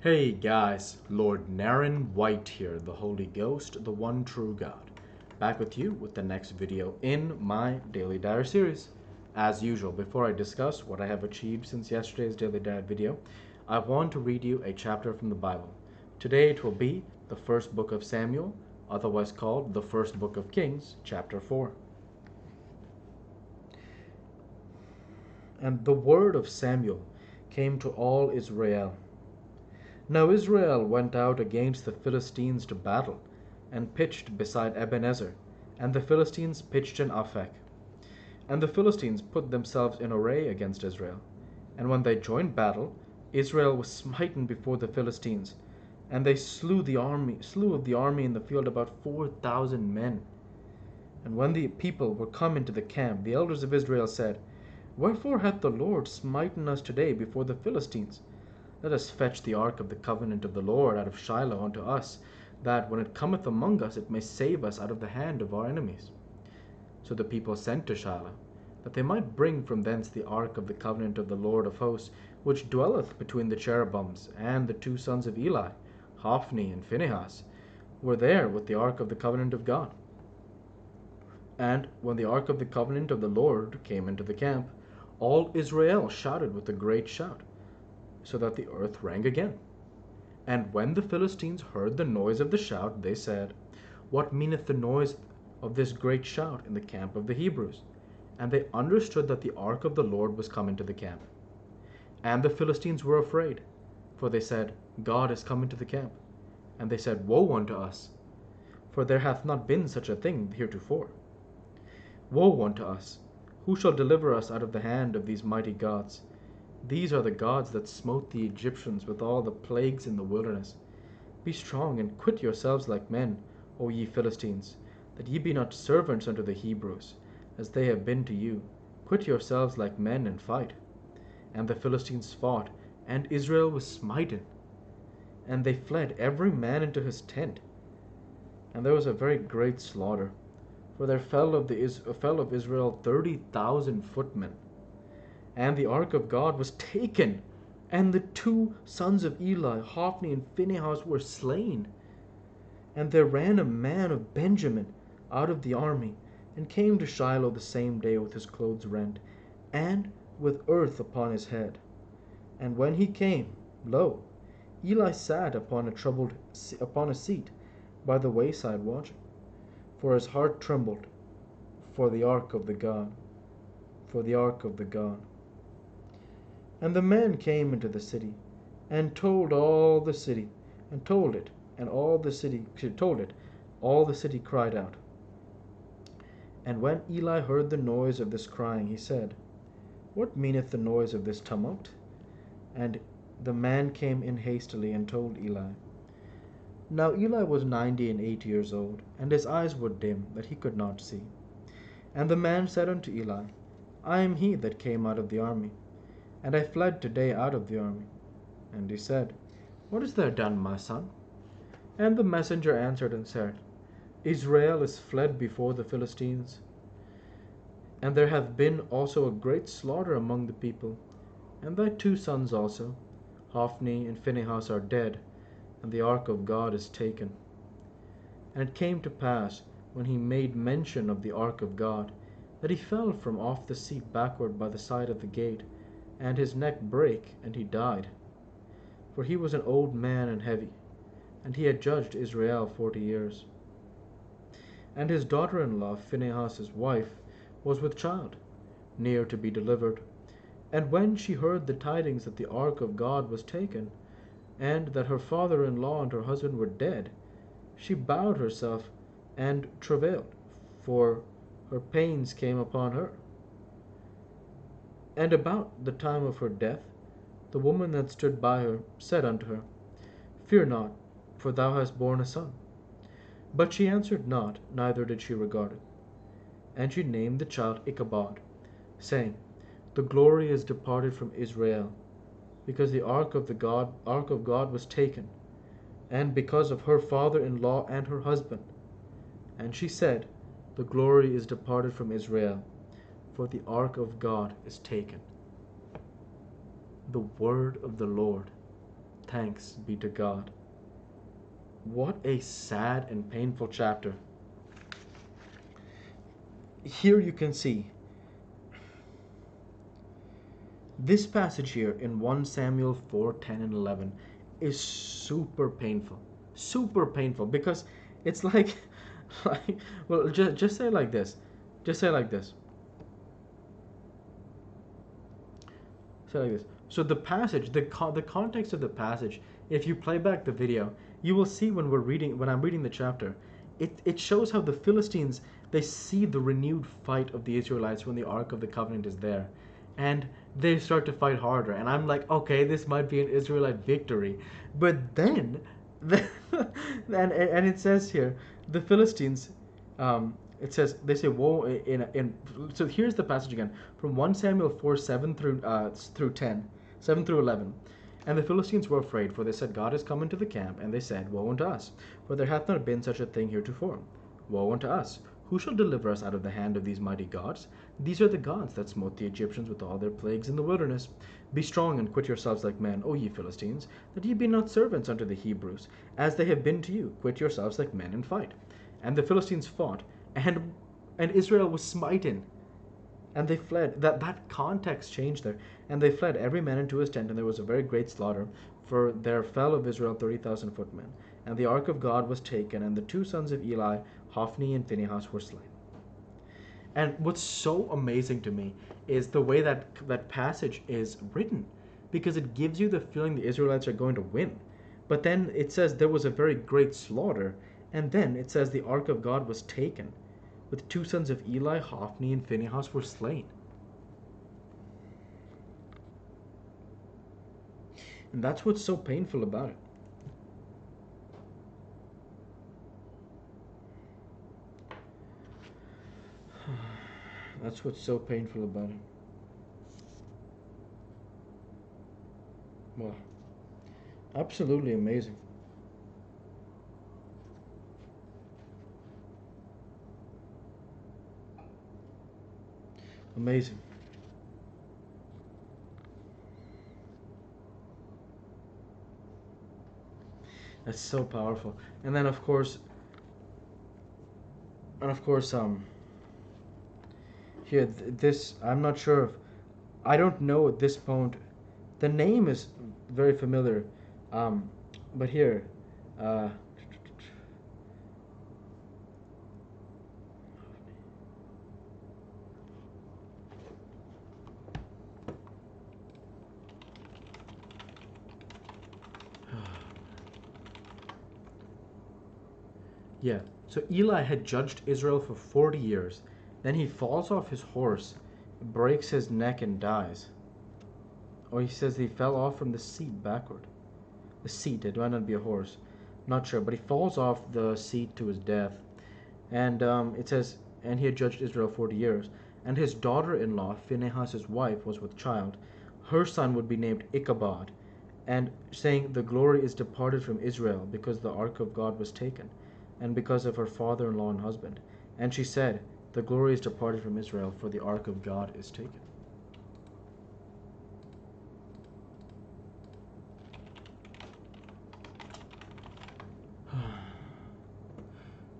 Hey guys, Lord Naren White here, the Holy Ghost, the one true God. Back with you with the next video in my Daily Diary series. As usual, before I discuss what I have achieved since yesterday's Daily Diary video, I want to read you a chapter from the Bible. Today it will be the first book of Samuel, otherwise called the first book of Kings, chapter 4. And the word of Samuel came to all Israel. Now Israel went out against the Philistines to battle, and pitched beside Ebenezer, and the Philistines pitched in Aphek. And the Philistines put themselves in array against Israel. And when they joined battle, Israel was smitten before the Philistines, and they slew of the army in the field about 4,000 men. And when the people were come into the camp, the elders of Israel said, Wherefore hath the Lord smitten us today before the Philistines? Let us fetch the ark of the covenant of the Lord out of Shiloh unto us, that when it cometh among us, it may save us out of the hand of our enemies. So the people sent to Shiloh, that they might bring from thence the ark of the covenant of the Lord of hosts, which dwelleth between the cherubims. And the two sons of Eli, Hophni and Phinehas, were there with the ark of the covenant of God. And when the ark of the covenant of the Lord came into the camp, all Israel shouted with a great shout, so that the earth rang again. And when the Philistines heard the noise of the shout, they said, What meaneth the noise of this great shout in the camp of the Hebrews? And they understood that the ark of the Lord was come into the camp. And the Philistines were afraid, for they said, God is come into the camp. And they said, Woe unto us, for there hath not been such a thing heretofore. Woe unto us! Who shall deliver us out of the hand of these mighty gods? These are the gods that smote the Egyptians with all the plagues in the wilderness. Be strong and quit yourselves like men, O ye Philistines, that ye be not servants unto the Hebrews, as they have been to you. Quit yourselves like men and fight. And the Philistines fought, and Israel was smitten. And they fled every man into his tent. And there was a very great slaughter, for there fell of Israel 30,000 footmen. And the ark of God was taken, and the two sons of Eli, Hophni and Phinehas, were slain. And there ran a man of Benjamin out of the army, and came to Shiloh the same day with his clothes rent, and with earth upon his head. And when he came, lo, Eli sat upon a seat by the wayside watching, for his heart trembled for the ark of the God. And the man came into the city, and told the city, all the city cried out. And when Eli heard the noise of this crying, he said, What meaneth the noise of this tumult? And the man came in hastily and told Eli. Now Eli was 98 years old, and his eyes were dim, that he could not see. And the man said unto Eli, I am he that came out of the army, and I fled today out of the army. And he said, What hast thou done, my son? And the messenger answered and said, Israel is fled before the Philistines, and there hath been also a great slaughter among the people. And thy two sons also, Hophni and Phinehas, are dead, and the ark of God is taken. And it came to pass, when he made mention of the ark of God, that he fell from off the seat backward by the side of the gate, and his neck brake, and he died. For he was an old man and heavy, and he had judged Israel 40 years. And his daughter-in-law, Phinehas' wife, was with child, near to be delivered. And when she heard the tidings that the ark of God was taken, and that her father-in-law and her husband were dead, she bowed herself and travailed, for her pains came upon her. And about the time of her death, the woman that stood by her said unto her, Fear not, for thou hast borne a son. But she answered not, neither did she regard it. And she named the child Ichabod, saying, The glory is departed from Israel, because the ark of God was taken, and because of her father-in-law and her husband. And she said, The glory is departed from Israel, for the ark of God is taken. The word of the Lord. thanks be to God. What a sad and painful chapter. Here you can see this passage here in 1 Samuel 4, 10, and 11 is super painful. Super painful because it's like, like well, just say it like this. Just say it like this. Say it like this. So the passage, the context of the passage, if you play back the video, you will see when I'm reading the chapter, it shows how the Philistines, they see the renewed fight of the Israelites when the Ark of the Covenant is there. And they start to fight harder. And I'm like, okay, this might be an Israelite victory. But then, and it says here, the Philistines, it says, they say, woe so here's the passage again, from 1 Samuel 4, 7 through 10, 7 through 11. And the Philistines were afraid, for they said, God is come into the camp. And they said, woe unto us, for there hath not been such a thing heretofore. Woe unto us! Who shall deliver us out of the hand of these mighty gods? These are the gods that smote the Egyptians with all their plagues in the wilderness. Be strong and quit yourselves like men, O ye Philistines, that ye be not servants unto the Hebrews, as they have been to you. Quit yourselves like men and fight. And the Philistines fought, and Israel was smitten, and they fled. That context changed there. And they fled every man into his tent, and there was a very great slaughter, for there fell of Israel 30,000 footmen. And the ark of God was taken, and the two sons of Eli, Hophni and Phinehas, were slain. And what's so amazing to me is the way that passage is written, because it gives you the feeling the Israelites are going to win. But then it says there was a very great slaughter, and then it says the ark of God was taken, with two sons of Eli, Hophni and Phinehas, were slain. And that's what's so painful about it. That's what's so painful about it. Wow. Absolutely amazing. Amazing. That's so powerful. And then of course, here this, I'm not sure if, I don't know at this point, the name is very familiar, but here, uh, yeah, so Eli had judged Israel for 40 years. Then he falls off his horse, breaks his neck, and dies. Or he says he fell off from the seat backward. The seat, it might not be a horse. Not sure, but he falls off the seat to his death. And it says, and he had judged Israel 40 years. And his daughter-in-law, Phinehas' wife, was with child. Her son would be named Ichabod. And saying, the glory is departed from Israel, because the ark of God was taken, and because of her father-in-law and husband. And she said, the glory is departed from Israel, for the ark of God is taken.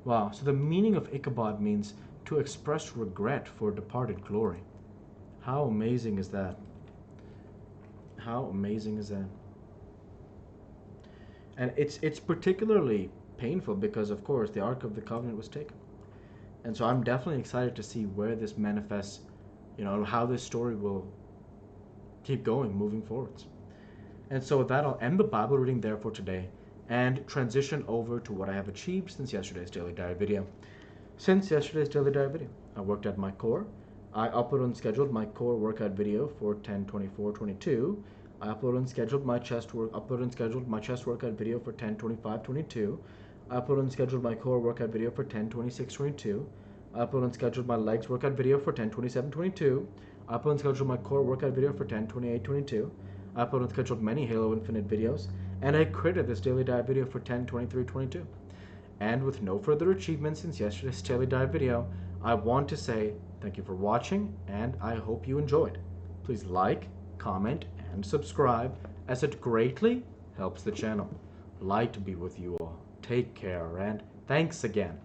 Wow, so the meaning of Ichabod means to express regret for departed glory. How amazing is that? How amazing is that? And it's particularly painful because, of course, the Ark of the Covenant was taken. And so I'm definitely excited to see where this manifests, how this story will keep going, moving forwards. And so with that, I'll end the Bible reading there for today and transition over to what I have achieved since yesterday's Daily Diary video. Since yesterday's Daily Diary video, I worked at my core. I uploaded and scheduled my core workout video for 10/24/22. I uploaded and scheduled my chest workout video for 10/25/22. I uploaded and scheduled my core workout video for 10/26/22. I uploaded and scheduled my legs workout video for 10/27/22. I uploaded and scheduled my core workout video for 10/28/22. I uploaded and scheduled many Halo Infinite videos, and I created this Daily Dive video for 10/23/22. And with no further achievements since yesterday's Daily Dive video, I want to say thank you for watching, and I hope you enjoyed. Please like, comment, and subscribe, as it greatly, helps the channel. Light be with you all. Take care and thanks again.